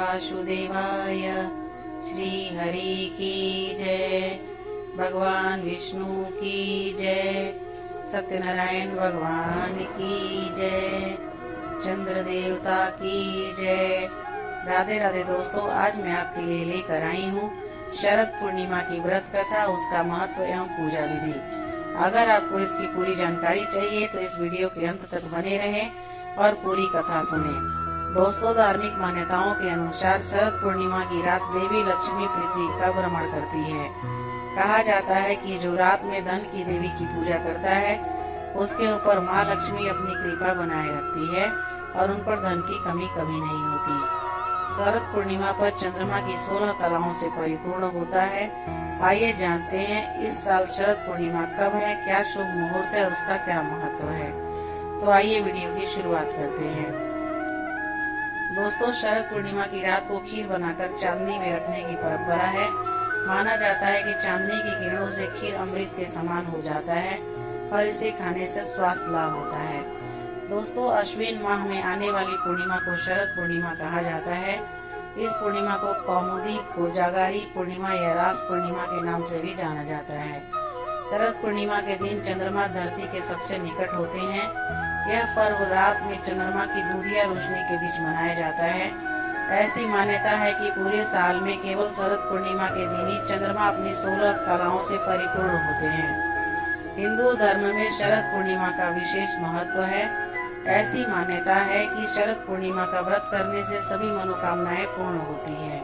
वासुदेवाय। श्री हरि की जय। भगवान विष्णु की जय। सत्यनारायण भगवान की जय। चंद्र देवता की जय। राधे राधे दोस्तों, आज मैं आपके लिए लेकर आई हूँ शरद पूर्णिमा की व्रत कथा, उसका महत्व एवं पूजा विधि। अगर आपको इसकी पूरी जानकारी चाहिए तो इस वीडियो के अंत तक बने रहें और पूरी कथा सुने। दोस्तों, धार्मिक मान्यताओं के अनुसार शरद पूर्णिमा की रात देवी लक्ष्मी पृथ्वी का भ्रमण करती है। कहा जाता है कि जो रात में धन की देवी की पूजा करता है उसके ऊपर माँ लक्ष्मी अपनी कृपा बनाए रखती है और उन पर धन की कमी कभी नहीं होती। शरद पूर्णिमा पर चंद्रमा की 16 कलाओं से परिपूर्ण होता है। आइए जानते हैं इस साल शरद पूर्णिमा कब है, क्या शुभ मुहूर्त है और उसका क्या महत्व है। तो आइए वीडियो की शुरुआत करते हैं। दोस्तों, शरद पूर्णिमा की रात को खीर बनाकर चांदनी में रखने की परंपरा है। माना जाता है कि चांदनी की किरणों से खीर अमृत के समान हो जाता है और इसे खाने से स्वास्थ्य लाभ होता है। दोस्तों, अश्विन माह में आने वाली पूर्णिमा को शरद पूर्णिमा कहा जाता है। इस पूर्णिमा को कौमुदी, कोजागरी पूर्णिमा या रास पूर्णिमा के नाम से भी जाना जाता है। शरद पूर्णिमा के दिन चंद्रमा धरती के सबसे निकट होते हैं। यह पर्व रात में चंद्रमा की दूधिया रोशनी के बीच मनाया जाता है। ऐसी मान्यता है कि पूरे साल में केवल शरद पूर्णिमा के दिन ही चंद्रमा अपनी 16 कलाओं से परिपूर्ण होते हैं। हिंदू धर्म में शरद पूर्णिमा का विशेष महत्व है। ऐसी मान्यता है कि शरद पूर्णिमा का व्रत करने से सभी मनोकामनाएं पूर्ण होती है।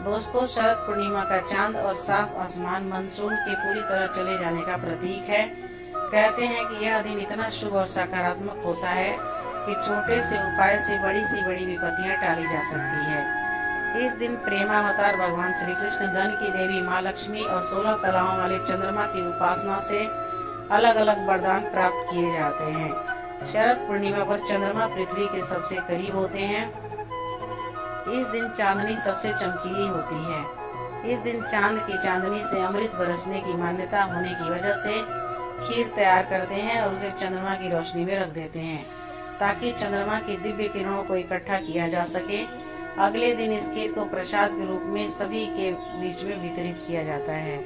दोस्तों, शरद पूर्णिमा का चांद और साफ आसमान मानसून के पूरी तरह चले जाने का प्रतीक है। कहते हैं कि यह दिन इतना शुभ और सकारात्मक होता है कि छोटे से उपाय से बड़ी विपत्तियां टाली जा सकती है। इस दिन प्रेमावतार भगवान श्री कृष्ण, धन की देवी माँ लक्ष्मी और 16 कलाओं वाले चंद्रमा की उपासना से अलग अलग वरदान प्राप्त किए जाते हैं। शरद पूर्णिमा पर चंद्रमा पृथ्वी के सबसे करीब होते हैं। इस दिन चांदनी सबसे चमकीली होती है। इस दिन चांद की चांदनी से अमृत बरसने की मान्यता होने की वजह से खीर तैयार करते हैं और उसे चंद्रमा की रोशनी में रख देते हैं ताकि चंद्रमा की दिव्य किरणों को इकट्ठा किया जा सके। अगले दिन इस खीर को प्रसाद के रूप में सभी के बीच में वितरित किया जाता है।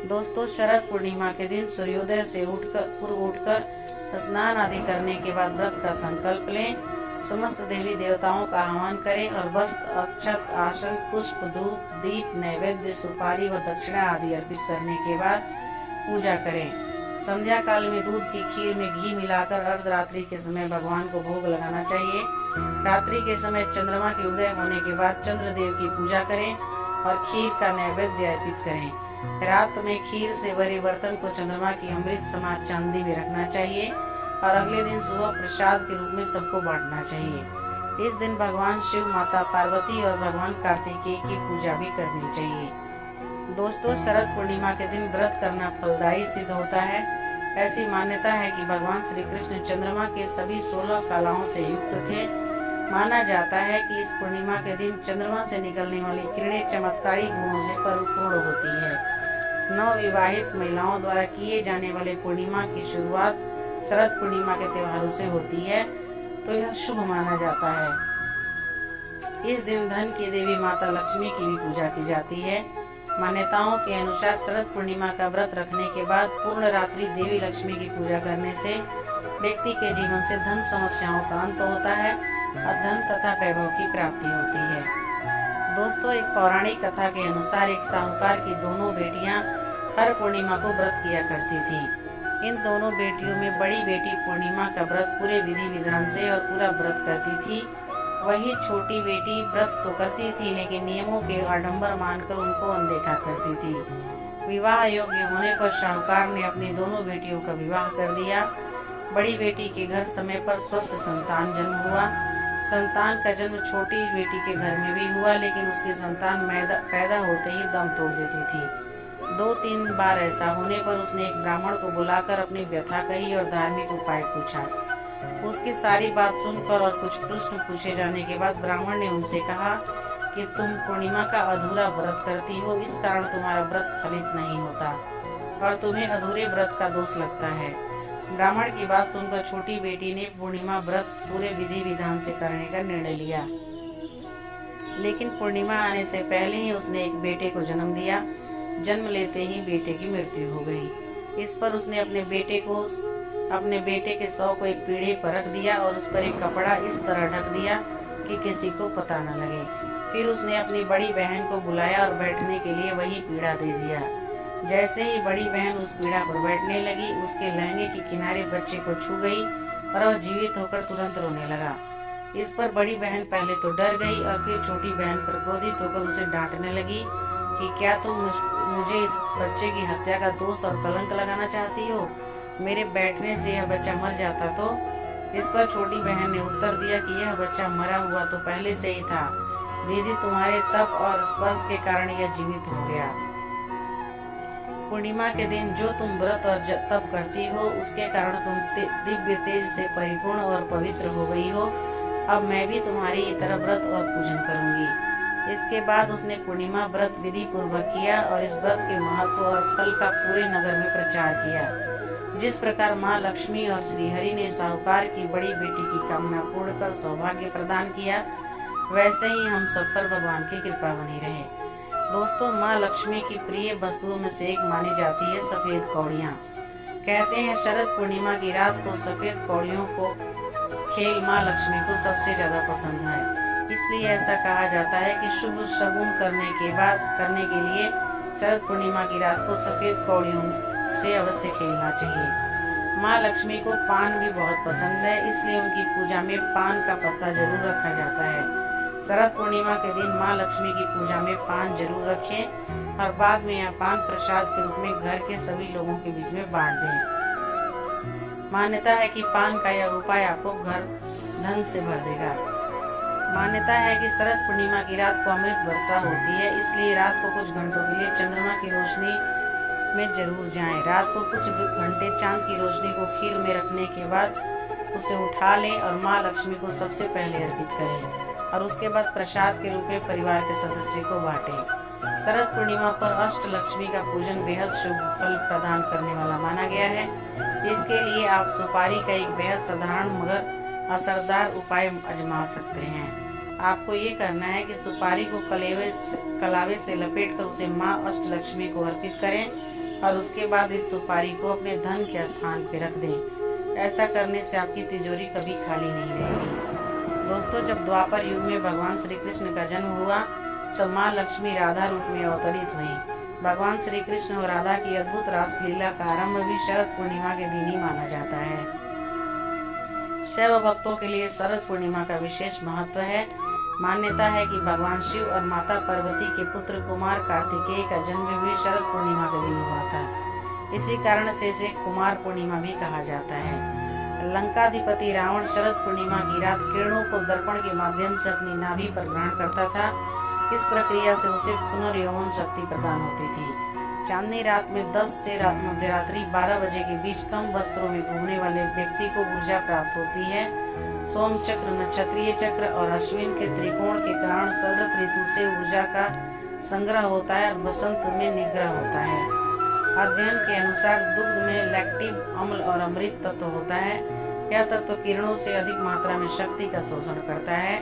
दोस्तों, शरद पूर्णिमा के दिन सूर्योदय से पूर्व उठकर स्नान आदि करने के बाद व्रत का संकल्प लें। समस्त देवी देवताओं का आह्वान करें और वस्त्र, अक्षत, आसन, पुष्प, धूप, दीप, नैवेद्य, सुपारी व दक्षिणा आदि अर्पित करने के बाद पूजा करें। संध्या काल में दूध की खीर में घी मिलाकर अर्धरात्रि के समय भगवान को भोग लगाना चाहिए। रात्रि के समय चंद्रमा के उदय होने के बाद चंद्रदेव की पूजा करें और खीर का नैवेद्य अर्पित करें। रात में खीर से भरे बर्तन को चंद्रमा की अमृत समान चांदी में रखना चाहिए और अगले दिन सुबह प्रसाद के रूप में सबको बांटना चाहिए। इस दिन भगवान शिव, माता पार्वती और भगवान कार्तिकेय की पूजा भी करनी चाहिए। दोस्तों, शरद पूर्णिमा के दिन व्रत करना फलदायी सिद्ध होता है। ऐसी मान्यता है कि भगवान श्री कृष्ण चंद्रमा के सभी 16 कलाओं से युक्त थे। माना जाता है कि इस पूर्णिमा के दिन चंद्रमा से निकलने वाली किरणें चमत्कारी गुणों से परिपूर्ण होती है। नवविवाहित महिलाओं द्वारा किए जाने वाले पूर्णिमा की शुरुआत शरद पूर्णिमा के त्योहारों से होती है, तो यह शुभ माना जाता है। इस दिन धन की देवी माता लक्ष्मी की भी पूजा की जाती है। मान्यताओं के अनुसार शरद पूर्णिमा का व्रत रखने के बाद पूर्ण रात्रि देवी लक्ष्मी की पूजा करने से व्यक्ति के जीवन से धन समस्याओं का अंत होता है और धन तथा वैभव की प्राप्ति होती है। दोस्तों, एक पौराणिक कथा के अनुसार एक साहूकार की दोनों बेटियां हर पूर्णिमा को व्रत किया करती थी। इन दोनों बेटियों में बड़ी बेटी पूर्णिमा का व्रत पूरे विधि विधान से और पूरा व्रत करती थी। वही छोटी बेटी व्रत तो करती थी लेकिन नियमों के आडंबर मानकर उनको अनदेखा करती थी। विवाह योग्य होने पर साहूकार ने अपनी दोनों बेटियों का विवाह कर दिया। बड़ी बेटी के घर समय पर स्वस्थ संतान जन्म हुआ। संतान का जन्म छोटी बेटी के घर में भी हुआ, लेकिन उसकी संतान पैदा होते ही दम तोड़ देती थी। 2-3 बार ऐसा होने पर उसने एक ब्राह्मण को बुलाकर अपनी व्यथा कही और धार्मिक उपाय पूछा। उसकी सारी बात सुनकर और कुछ प्रश्न पूछे जाने के बाद ब्राह्मण ने उनसे कहा कि तुम पूर्णिमा का अधूरा व्रत करती हो, इस कारण तुम्हारा व्रत फलित नहीं होता और तुम्हें अधूरे व्रत का दोष लगता है। ब्राह्मण की बात सुनकर छोटी बेटी ने पूर्णिमा व्रत पूरे विधि विधान से करने का निर्णय लिया। लेकिन पूर्णिमा आने से पहले ही उसने एक बेटे को जन्म दिया। जन्म लेते ही बेटे की मृत्यु हो गई। इस पर उसने अपने बेटे के शव को एक पीढ़े पर रख दिया और उस पर एक कपड़ा इस तरह ढक दिया कि किसी को पता न लगे। फिर उसने अपनी बड़ी बहन को बुलाया और बैठने के लिए वही पीढ़ा दे दिया। जैसे ही बड़ी बहन उस पीढ़ा पर बैठने लगी, उसके लहंगे के किनारे बच्चे को छू गई और वह जीवित होकर तुरंत रोने लगा। इस पर बड़ी बहन पहले तो डर गई और फिर छोटी बहन पर क्रोधित होकर उसे डांटने लगी कि क्या तुम मुझे इस बच्चे की हत्या का दोष और कलंक लगाना चाहती हो? मेरे बैठने से यह बच्चा मर जाता तो? इस पर छोटी बहन ने उत्तर दिया कि यह बच्चा मरा हुआ तो पहले से ही था दीदी, तुम्हारे तप और स्पर्श के कारण यह जीवित हो गया। पूर्णिमा के दिन जो तुम व्रत और तप करती हो, उसके कारण तुम दिव्य तेज से परिपूर्ण और पवित्र हो गई हो। अब मैं भी तुम्हारी तरह व्रत और पूजन करूंगी। इसके बाद उसने पूर्णिमा व्रत विधि पूर्वक किया और इस व्रत के महत्व और फल का पूरे नगर में प्रचार किया। जिस प्रकार माँ लक्ष्मी और श्री हरि ने साहूकार की बड़ी बेटी की कामना पूर्ण कर सौभाग्य प्रदान किया, वैसे ही हम सब पर भगवान की कृपा बनी रहे। दोस्तों, माँ लक्ष्मी की प्रिय वस्तुओं में से एक मानी जाती है सफेद कौड़ियाँ। कहते हैं शरद पूर्णिमा की रात को सफेद कौड़ियों को खेल माँ लक्ष्मी को सबसे ज्यादा पसंद है। इसलिए ऐसा कहा जाता है कि शुभ शगुन करने के लिए शरद पूर्णिमा की रात को सफेद कौड़ियों से अवश्य खेलना चाहिए। माँ लक्ष्मी को पान भी बहुत पसंद है, इसलिए उनकी पूजा में पान का पत्ता जरूर रखा जाता है। शरद पूर्णिमा के दिन माँ लक्ष्मी की पूजा में पान जरूर रखें और बाद में यह पान प्रसाद के रूप में घर के सभी लोगों के बीच में बांट दें। मान्यता है कि पान का यह उपाय आपको घर धन से भर देगा। मान्यता है कि शरद पूर्णिमा की रात को अमृत वर्षा होती है, इसलिए रात को कुछ घंटों के लिए चंद्रमा की रोशनी में जरूर जाएं। रात को कुछ घंटे चांद की रोशनी को खीर में रखने के बाद उसे उठा लें और माँ लक्ष्मी को सबसे पहले अर्पित करें और उसके बाद प्रसाद के रूप में परिवार के सदस्य को बांटें। शरद पूर्णिमा पर अष्ट लक्ष्मी का पूजन बेहद शुभ फल प्रदान करने वाला माना गया है। इसके लिए आप सुपारी का एक बेहद साधारण मगर असरदार उपाय आजमा सकते हैं। आपको ये करना है कि सुपारी को कलावे से लपेटकर उसे माँ अष्ट लक्ष्मी को अर्पित करें और उसके बाद इस सुपारी को अपने धन के स्थान पर रख दें। ऐसा करने से आपकी तिजोरी कभी खाली नहीं रहेगी। दोस्तों, जब द्वापर युग में भगवान श्री कृष्ण का जन्म हुआ तो माँ लक्ष्मी राधा रूप में अवतरित हुई। भगवान श्री कृष्ण और राधा की अद्भुत रासलीला का आरंभ भी शरद पूर्णिमा के दिन ही माना जाता है। शैव भक्तों के लिए शरद पूर्णिमा का विशेष महत्व है। मान्यता है कि भगवान शिव और माता पार्वती के पुत्र कुमार कार्तिकेय का जन्म भी शरद पूर्णिमा के दिन हुआ था। इसी कारण से इसे कुमार पूर्णिमा भी कहा जाता है। लंकाधिपति रावण शरद पूर्णिमा की रात किरणों को दर्पण के माध्यम से अपनी नाभि पर ग्रहण करता था। इस प्रक्रिया से उसे पुनर्यौवन शक्ति प्रदान होती थी। चांदनी रात में 10 से मध्यरात्रि 12 बजे के बीच कम वस्त्रों में घूमने वाले व्यक्ति को ऊर्जा प्राप्त होती है। सोम चक्र, नक्षत्रीय चक्र और अश्विन के त्रिकोण के कारण शरद ऋतु से ऊर्जा का संग्रह होता है और बसंत में निग्रह होता है। अध्ययन के अनुसार दुग्ध में लैक्टिक अम्ल और अमृत तत्व होता है। यह तत्व किरणों से अधिक मात्रा में शक्ति का शोषण करता है।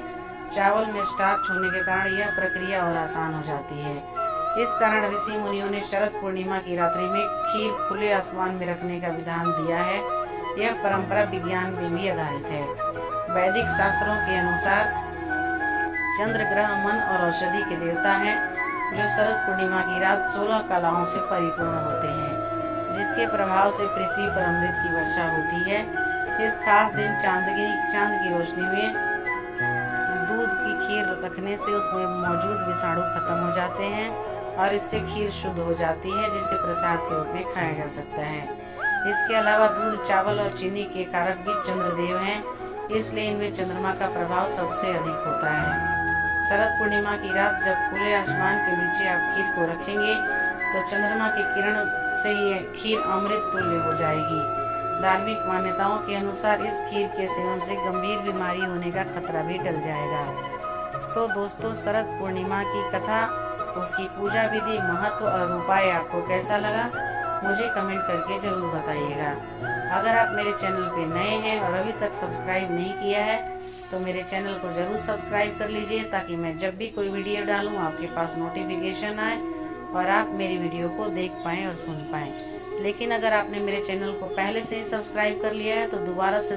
चावल में स्टार्च होने के कारण यह प्रक्रिया और आसान हो जाती है। इस कारण ऋषि मुनियों ने शरद पूर्णिमा की रात्रि में खीर खुले आसमान में रखने का विधान दिया है। यह परंपरा विज्ञान में भी आधारित है। वैदिक शास्त्रों के अनुसार चंद्र ग्रह मन और औषधि के देवता हैं, जो शरद पूर्णिमा की रात 16 कलाओं से परिपूर्ण होते हैं, जिसके प्रभाव से पृथ्वी पर अमृत की वर्षा होती है। इस खास दिन चांद की रोशनी में दूध की खीर रखने से उसमें मौजूद विषाणु खत्म हो जाते हैं और इससे खीर शुद्ध हो जाती है, जिसे प्रसाद के रूप में खाया जा सकता है। इसके अलावा दूध, चावल और चीनी के कारक भी चंद्रदेव हैं, इसलिए इनमें चंद्रमा का प्रभाव सबसे अधिक होता है। शरद पूर्णिमा की रात जब खुले आसमान के नीचे आप खीर को रखेंगे तो चंद्रमा की किरण से ये खीर अमृत तुल्य हो जाएगी। धार्मिक मान्यताओं के अनुसार इस खीर के सेवन से गंभीर बीमारी होने का खतरा भी टल जाएगा। तो दोस्तों, शरद पूर्णिमा की कथा, उसकी पूजा विधि, महत्व और उपाय आपको कैसा लगा, मुझे कमेंट करके जरूर बताइएगा। अगर आप मेरे चैनल पे नए हैं और अभी तक सब्सक्राइब नहीं किया है तो मेरे चैनल को जरूर सब्सक्राइब कर लीजिए, ताकि मैं जब भी कोई वीडियो डालूं आपके पास नोटिफिकेशन आए और आप मेरी वीडियो को देख पाएं और सुन पाएं। लेकिन अगर आपने मेरे चैनल को पहले से ही सब्सक्राइब कर लिया है तो दोबारा से